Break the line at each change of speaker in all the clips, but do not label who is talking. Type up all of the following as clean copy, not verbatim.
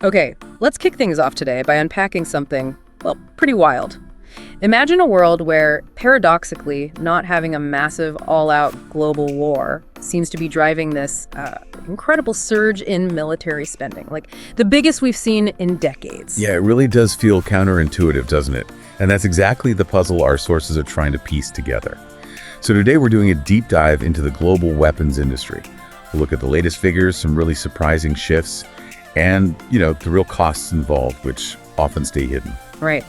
Okay, let's kick things off today by unpacking something, well, pretty wild. Imagine a world where, paradoxically, not having a massive, all-out global war seems to be driving this incredible surge in military spending, like the biggest we've seen in decades.
Yeah, it really does feel counterintuitive, doesn't it? And that's exactly the puzzle our sources are trying to piece together. So today we're doing a deep dive into the global weapons industry. We'll look at the latest figures, some really surprising shifts, and, the real costs involved, which often stay hidden.
Right.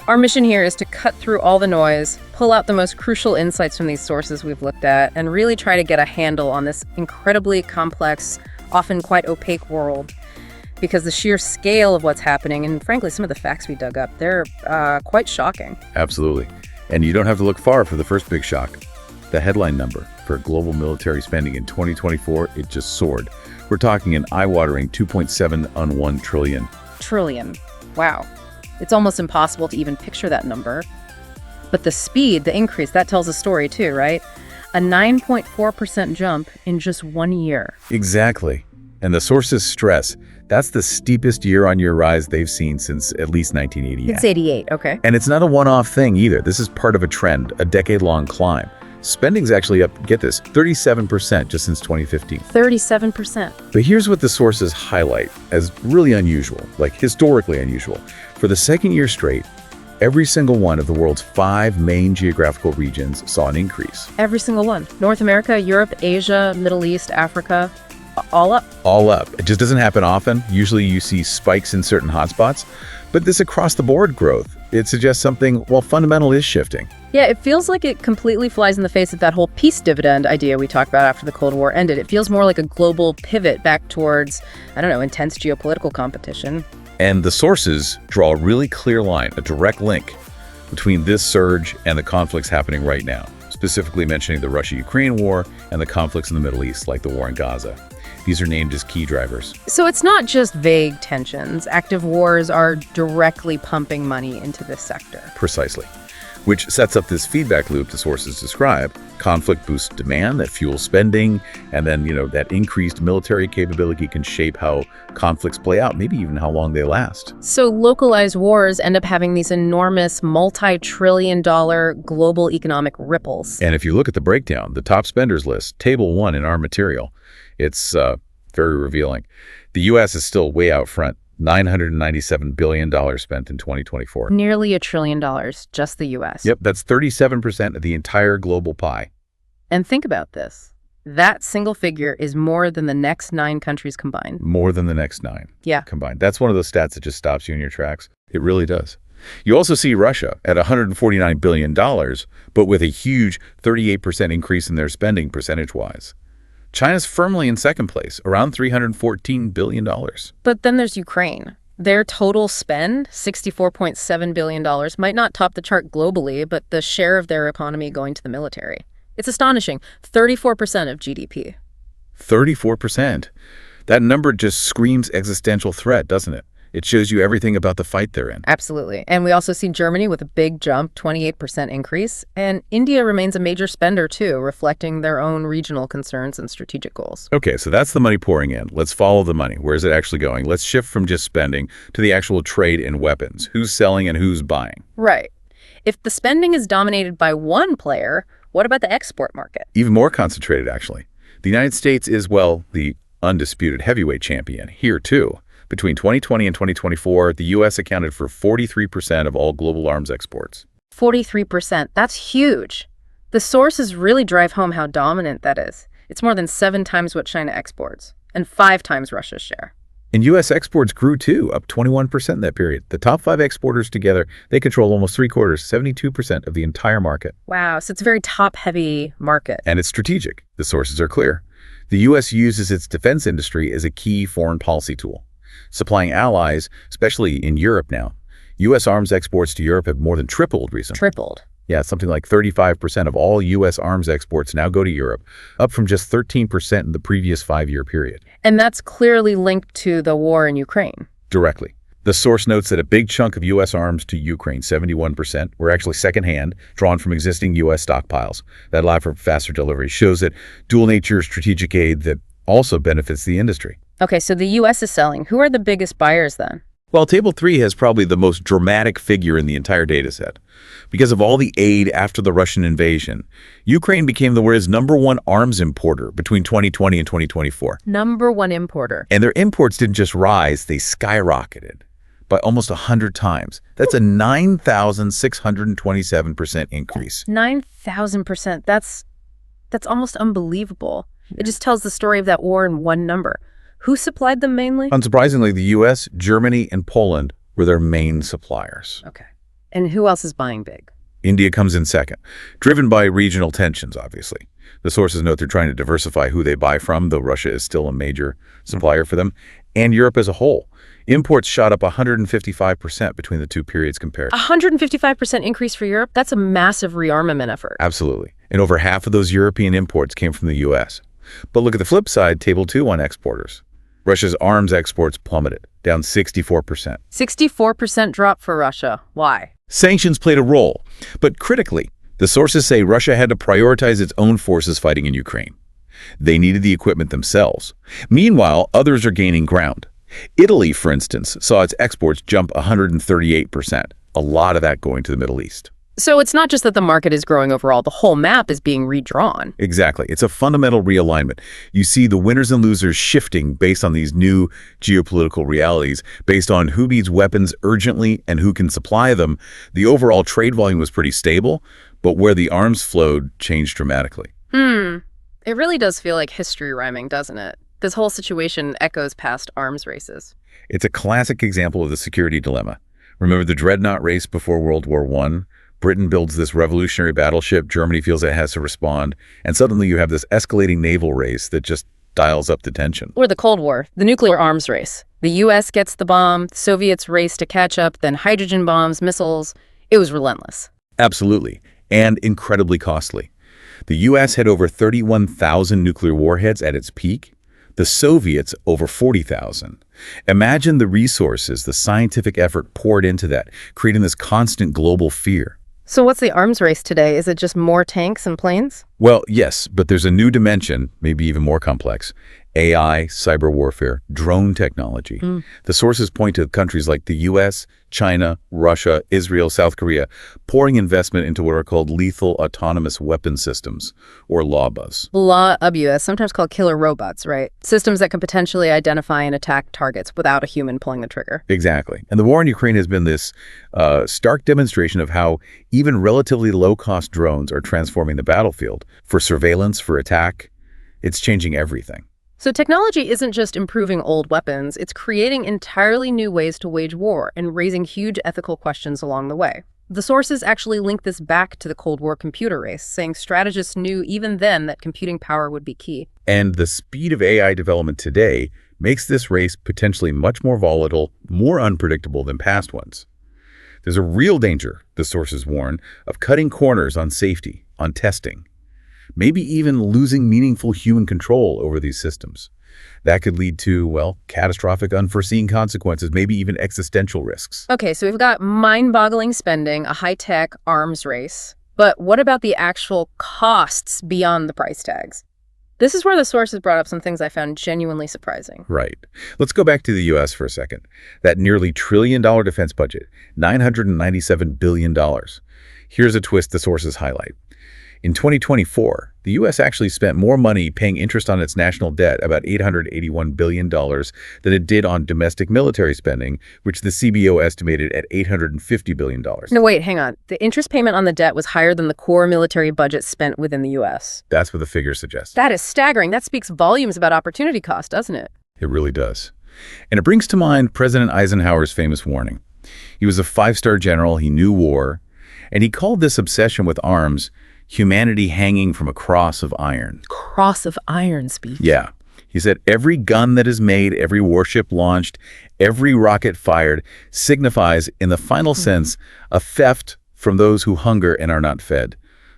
Our mission here is to cut through all the noise, pull out the most crucial insights from these sources we've looked at, and really try to get a handle on this incredibly complex, often quite opaque world. Because the sheer scale of what's happening, and frankly, some of the facts we dug up, they're quite shocking.
Absolutely. And you don't have to look far for the first big shock. The headline number for global military spending in 2024, it just soared. We're talking an eye-watering 2.711 trillion.
Trillion. Wow. It's almost impossible to even picture that number. But the speed, the increase, that tells a story too, right? A 9.4% jump in just 1 year.
Exactly. And the sources stress that's the steepest year-on-year rise they've seen since at least 1988.
It's 88, okay.
And it's not a one-off thing either. This is part of a trend, a decade-long climb. Spending's actually up, get this, 37% just since 2015.
37%.
But here's what the sources highlight as really unusual, like historically unusual. For the second year straight, every single one of the world's 5 main geographical regions saw an increase.
Every single one. North America, Europe, Asia, Middle East, Africa, all up.
All up. It just doesn't happen often. Usually you see spikes in certain hotspots, but this across-the-board growth, it suggests something, well, fundamental is shifting.
Yeah, it feels like it completely flies in the face of that whole peace dividend idea we talked about after the Cold War ended. It feels more like a global pivot back towards, intense geopolitical competition.
And the sources draw a really clear line, a direct link between this surge and the conflicts happening right now, specifically mentioning the Russia-Ukraine war and the conflicts in the Middle East, like the war in Gaza. These are named as key drivers.
So it's not just vague tensions. Active wars are directly pumping money into this sector.
Precisely. Which sets up this feedback loop the sources describe. Conflict boosts demand, that fuels spending, and then, that increased military capability can shape how conflicts play out, maybe even how long they last.
So localized wars end up having these enormous multi-trillion-dollar global economic ripples.
And if you look at the breakdown, the top spenders list, table 1 in our material, it's very revealing. The U.S. is still way out front. $997 billion spent in 2024.
Nearly $1 trillion, just the U.S.
Yep, that's 37% of the entire global pie.
And think about this. That single figure is more than the next 9 countries combined.
More than the next 9
yeah.
combined. That's one of those stats that just stops you in your tracks. It really does. You also see Russia at $149 billion, but with a huge 38% increase in their spending percentage-wise. China's firmly in second place, around $314 billion.
But then there's Ukraine. Their total spend, $64.7 billion, might not top the chart globally, but the share of their economy going to the military. It's astonishing, 34% of GDP.
34%. That number just screams existential threat, doesn't it? It shows you everything about the fight they're in.
Absolutely. And we also see Germany with a big jump, 28% increase. And India remains a major spender too, reflecting their own regional concerns and strategic goals.
Okay, so that's the money pouring in. Let's follow the money. Where is it actually going? Let's shift from just spending to the actual trade in weapons. Who's selling and who's buying?
Right. If the spending is dominated by one player, what about the export market?
Even more concentrated, actually. The United States is, well, the undisputed heavyweight champion here too. Between 2020 and 2024, the U.S. accounted for 43% of all global arms exports.
43%. That's huge. The sources really drive home how dominant that is. It's more than 7 times what China exports, and 5 times Russia's share.
And U.S. exports grew too, up 21% in that period. The top 5 exporters together, they control almost 3/4, 72% of the entire market.
Wow, so it's a very top-heavy market.
And it's strategic. The sources are clear. The U.S. uses its defense industry as a key foreign policy tool, supplying allies, especially in Europe now. U.S. arms exports to Europe have more than tripled recently.
Tripled.
Yeah, something like 35% of all U.S. arms exports now go to Europe, up from just 13% in the previous 5-year period.
And that's clearly linked to the war in Ukraine.
Directly. The source notes that a big chunk of U.S. arms to Ukraine, 71%, were actually secondhand, drawn from existing U.S. stockpiles. That allow for faster delivery shows that dual-nature strategic aid that also benefits the industry.
Okay, so the U.S. is selling. Who are the biggest buyers then?
Well, Table 3 has probably the most dramatic figure in the entire dataset. Because of all the aid after the Russian invasion, Ukraine became the world's #1 arms importer between 2020 and 2024.
#1 importer.
And their imports didn't just rise, they skyrocketed by almost 100 times. That's a 9,627% increase.
9,000%. That's almost unbelievable. It just tells the story of that war in one number. Who supplied them mainly?
Unsurprisingly, the US, Germany, and Poland were their main suppliers.
Okay. And who else is buying big?
India comes in second, driven by regional tensions, obviously. The sources note they're trying to diversify who they buy from, though Russia is still a major supplier for them, and Europe as a whole. Imports shot up 155% between the two periods compared.
155% increase for Europe? That's a massive rearmament effort.
Absolutely. And over half of those European imports came from the US. But look at the flip side, Table 2 on exporters. Russia's arms exports plummeted, down 64%.
64% drop for Russia. Why?
Sanctions played a role, but critically, the sources say Russia had to prioritize its own forces fighting in Ukraine. They needed the equipment themselves. Meanwhile, others are gaining ground. Italy, for instance, saw its exports jump 138%, a lot of that going to the Middle East.
So it's not just that the market is growing overall, the whole map is being redrawn.
Exactly. It's a fundamental realignment. You see the winners and losers shifting based on these new geopolitical realities, based on who needs weapons urgently and who can supply them. The overall trade volume was pretty stable, but where the arms flowed changed dramatically.
It really does feel like history rhyming, doesn't it? This whole situation echoes past arms races.
It's a classic example of the security dilemma. Remember the dreadnought race before World War I? Britain builds this revolutionary battleship, Germany feels it has to respond, and suddenly you have this escalating naval race that just dials up the tension.
Or the Cold War, the nuclear arms race. The U.S. gets the bomb, the Soviets race to catch up, then hydrogen bombs, missiles. It was relentless.
Absolutely, and incredibly costly. The U.S. had over 31,000 nuclear warheads at its peak, the Soviets over 40,000. Imagine the resources, the scientific effort poured into that, creating this constant global fear.
So what's the arms race today? Is it just more tanks and planes?
Well, yes, but there's a new dimension, maybe even more complex. AI, cyber warfare, drone technology. The sources point to countries like the US, China, Russia, Israel, South Korea, pouring investment into what are called lethal autonomous weapon systems, or LAWBAs.
LAWBAs, sometimes called killer robots, right? Systems that can potentially identify and attack targets without a human pulling the trigger.
Exactly. And the war in Ukraine has been this stark demonstration of how even relatively low-cost drones are transforming the battlefield for surveillance, for attack. It's changing everything.
So technology isn't just improving old weapons, it's creating entirely new ways to wage war and raising huge ethical questions along the way. The sources actually link this back to the Cold War computer race, saying strategists knew even then that computing power would be key.
And the speed of AI development today makes this race potentially much more volatile, more unpredictable than past ones. There's a real danger, the sources warn, of cutting corners on safety, on testing. Maybe even losing meaningful human control over these systems. That could lead to, well, catastrophic unforeseen consequences, maybe even existential risks.
Okay, so we've got mind-boggling spending, a high-tech arms race. But what about the actual costs beyond the price tags? This is where the sources brought up some things I found genuinely surprising.
Right. Let's go back to the U.S. for a second. That nearly $1 trillion defense budget, $997 billion. Here's a twist the sources highlight. In 2024, the U.S. actually spent more money paying interest on its national debt, about $881 billion, than it did on domestic military spending, which the CBO estimated at $850 billion.
No, wait, hang on. The interest payment on the debt was higher than the core military budget spent within the U.S.
That's what the figures suggest.
That is staggering. That speaks volumes about opportunity cost, doesn't it?
It really does. And it brings to mind President Eisenhower's famous warning. He was a five-star general, he knew war, and he called this obsession with arms humanity hanging from a cross of iron.
Cross of iron speak.
Yeah. He said every gun that is made, every warship launched, every rocket fired signifies, in the final sense, a theft from those who hunger and are not fed,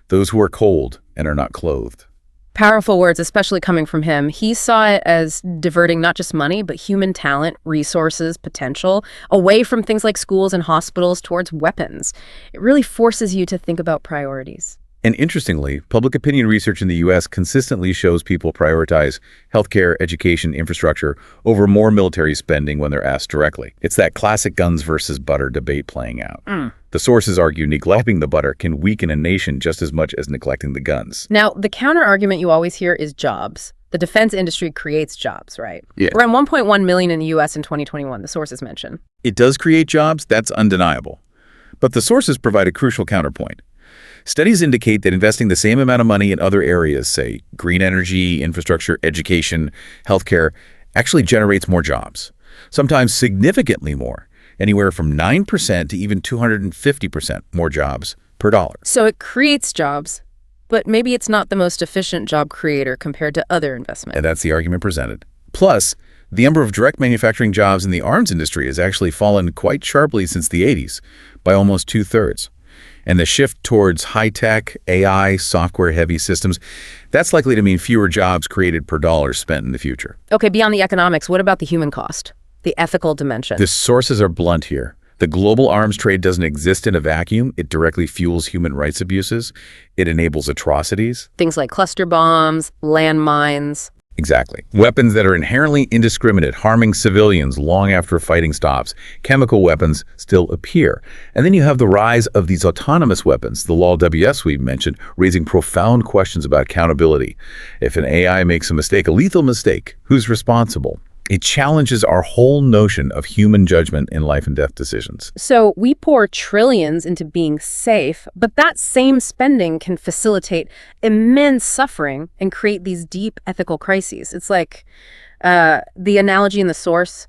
those who are cold and are not clothed.
Powerful words, especially coming from him. He saw it as diverting not just money, but human talent, resources, potential, away from things like schools and hospitals towards weapons. It really forces you to think about priorities.
And interestingly, public opinion research in the U.S. consistently shows people prioritize healthcare, education, infrastructure over more military spending when they're asked directly. It's that classic guns versus butter debate playing out. The sources argue neglecting the butter can weaken a nation just as much as neglecting the guns.
Now, the counter argument you always hear is jobs. The defense industry creates jobs, right?
Yeah.
Around 1.1 million in the U.S. in 2021, the sources mention.
It does create jobs, that's undeniable. But the sources provide a crucial counterpoint. Studies indicate that investing the same amount of money in other areas, say green energy, infrastructure, education, healthcare, actually generates more jobs, sometimes significantly more, anywhere from 9% to even 250% more jobs per dollar.
So it creates jobs, but maybe it's not the most efficient job creator compared to other investment.
And that's the argument presented. Plus, the number of direct manufacturing jobs in the arms industry has actually fallen quite sharply since the 80s, by almost 2/3. And the shift towards high-tech, AI, software-heavy systems, that's likely to mean fewer jobs created per dollar spent in the future.
Okay, beyond the economics, what about the human cost? The ethical dimension?
The sources are blunt here. The global arms trade doesn't exist in a vacuum. It directly fuels human rights abuses. It enables atrocities.
Things like cluster bombs, landmines.
Exactly. Weapons that are inherently indiscriminate, harming civilians long after fighting stops. Chemical weapons still appear. And then you have the rise of these autonomous weapons, the LAW-WS we mentioned, raising profound questions about accountability. If an AI makes a mistake, a lethal mistake, who's responsible? It challenges our whole notion of human judgment in life and death decisions.
So we pour trillions into being safe, but that same spending can facilitate immense suffering and create these deep ethical crises. It's like the analogy in the source,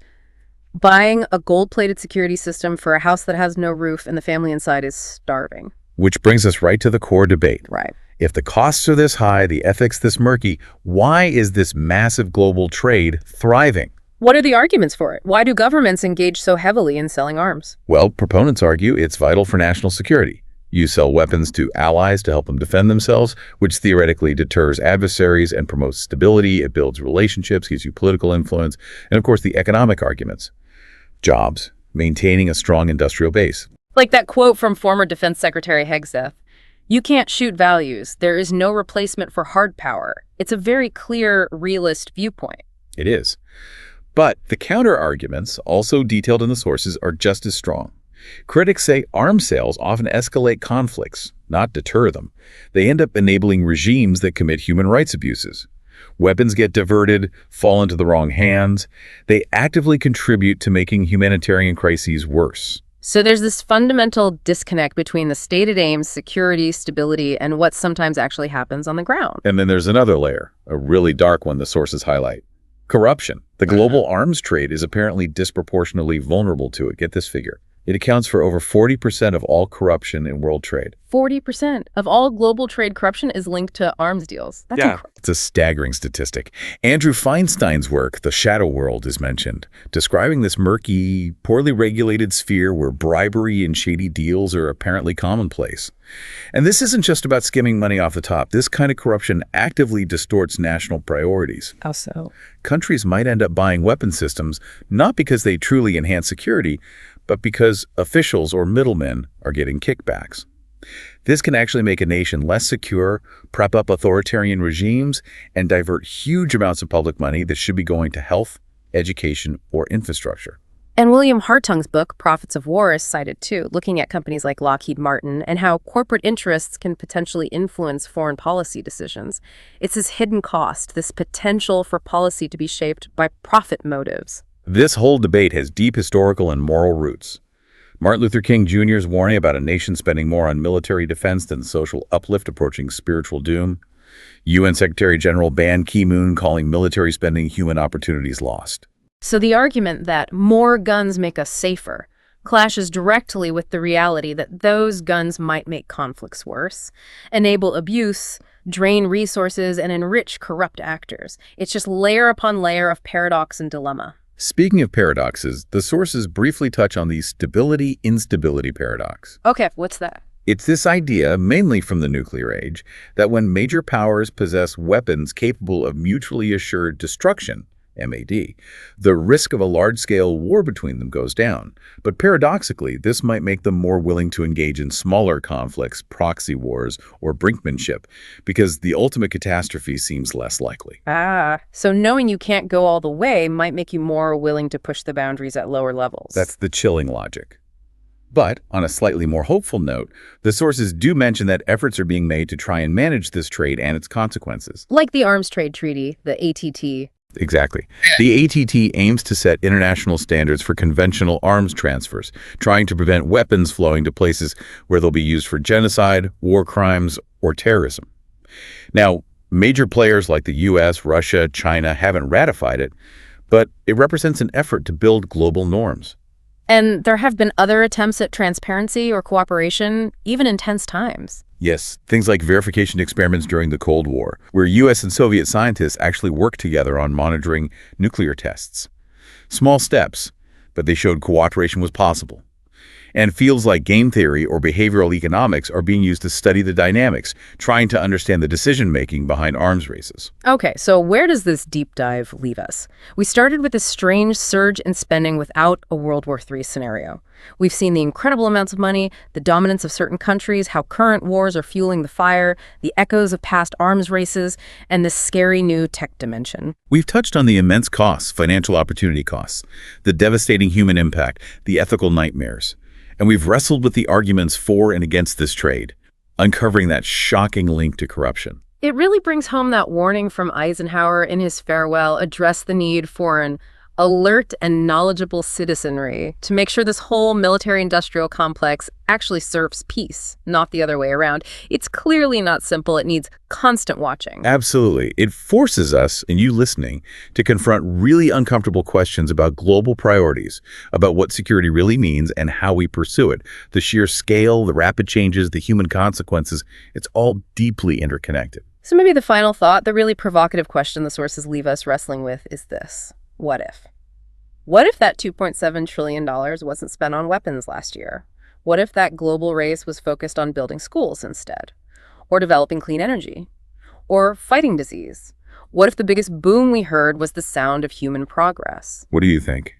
buying a gold-plated security system for a house that has no roof and the family inside is starving.
Which brings us right to the core debate.
Right.
If the costs are this high, the ethics this murky, why is this massive global trade thriving?
What are the arguments for it? Why do governments engage so heavily in selling arms?
Well, proponents argue it's vital for national security. You sell weapons to allies to help them defend themselves, which theoretically deters adversaries and promotes stability. It builds relationships, gives you political influence, and of course the economic arguments. Jobs, maintaining a strong industrial base.
Like that quote from former Defense Secretary Hegseth, "You can't shoot values. There is no replacement for hard power." It's a very clear, realist viewpoint.
It is. But the counter-arguments, also detailed in the sources, are just as strong. Critics say arms sales often escalate conflicts, not deter them. They end up enabling regimes that commit human rights abuses. Weapons get diverted, fall into the wrong hands. They actively contribute to making humanitarian crises worse.
So there's this fundamental disconnect between the stated aims, security, stability, and what sometimes actually happens on the ground.
And then there's another layer, a really dark one the sources highlight. Corruption. The global arms trade is apparently disproportionately vulnerable to it. Get this figure. It accounts for over 40% of all corruption in world trade.
40% of all global trade corruption is linked to arms deals. That's incredible.
It's a staggering statistic. Andrew Feinstein's work, The Shadow World, is mentioned, describing this murky, poorly regulated sphere where bribery and shady deals are apparently commonplace. And this isn't just about skimming money off the top. This kind of corruption actively distorts national priorities.
How so?
Countries might end up buying weapon systems not because they truly enhance security, but because officials or middlemen are getting kickbacks. This can actually make a nation less secure, prep up authoritarian regimes, and divert huge amounts of public money that should be going to health, education, or infrastructure.
And William Hartung's book, Profits of War, is cited too, looking at companies like Lockheed Martin and how corporate interests can potentially influence foreign policy decisions. It's this hidden cost, this potential for policy to be shaped by profit motives.
This whole debate has deep historical and moral roots. Martin Luther King Jr.'s warning about a nation spending more on military defense than social uplift approaching spiritual doom. UN Secretary General Ban Ki-moon calling military spending human opportunities lost.
So the argument that more guns make us safer clashes directly with the reality that those guns might make conflicts worse, enable abuse, drain resources, and enrich corrupt actors. It's just layer upon layer of paradox and dilemma.
Speaking of paradoxes, the sources briefly touch on the stability-instability paradox.
Okay, what's that?
It's this idea, mainly from the nuclear age, that when major powers possess weapons capable of mutually assured destruction, MAD, the risk of a large-scale war between them goes down. But paradoxically, this might make them more willing to engage in smaller conflicts, proxy wars, or brinkmanship, because the ultimate catastrophe seems less likely.
So knowing you can't go all the way might make you more willing to push the boundaries at lower levels.
That's the chilling logic. But, on a slightly more hopeful note, the sources do mention that efforts are being made to try and manage this trade and its consequences.
Like the Arms Trade Treaty, the ATT.
Exactly. The ATT aims to set international standards for conventional arms transfers, trying to prevent weapons flowing to places where they'll be used for genocide, war crimes, or terrorism. Now, major players like the US, Russia, China haven't ratified it, but it represents an effort to build global norms.
And there have been other attempts at transparency or cooperation, even in tense times.
Yes, things like verification experiments during the Cold War, where US and Soviet scientists actually worked together on monitoring nuclear tests. Small steps, but they showed cooperation was possible. And fields like game theory or behavioral economics are being used to study the dynamics, trying to understand the decision-making behind arms races.
Okay, so where does this deep dive leave us? We started with a strange surge in spending without a World War III scenario. We've seen the incredible amounts of money, the dominance of certain countries, how current wars are fueling the fire, the echoes of past arms races, and this scary new tech dimension.
We've touched on the immense costs, financial opportunity costs, the devastating human impact, the ethical nightmares. And we've wrestled with the arguments for and against this trade, uncovering that shocking link to corruption.
It really brings home that warning from Eisenhower in his farewell address the need for an alert and knowledgeable citizenry to make sure this whole military-industrial complex actually serves peace, not the other way around. It's clearly not simple. It needs constant watching.
Absolutely. It forces us, and you listening, to confront really uncomfortable questions about global priorities, about what security really means and how we pursue it. The sheer scale, the rapid changes, the human consequences, it's all deeply interconnected.
So maybe the final thought, the really provocative question the sources leave us wrestling with is this. What if? What if that $2.7 trillion wasn't spent on weapons last year? What if that global race was focused on building schools instead? Or developing clean energy? Or fighting disease? What if the biggest boom we heard was the sound of human progress?
What do you think?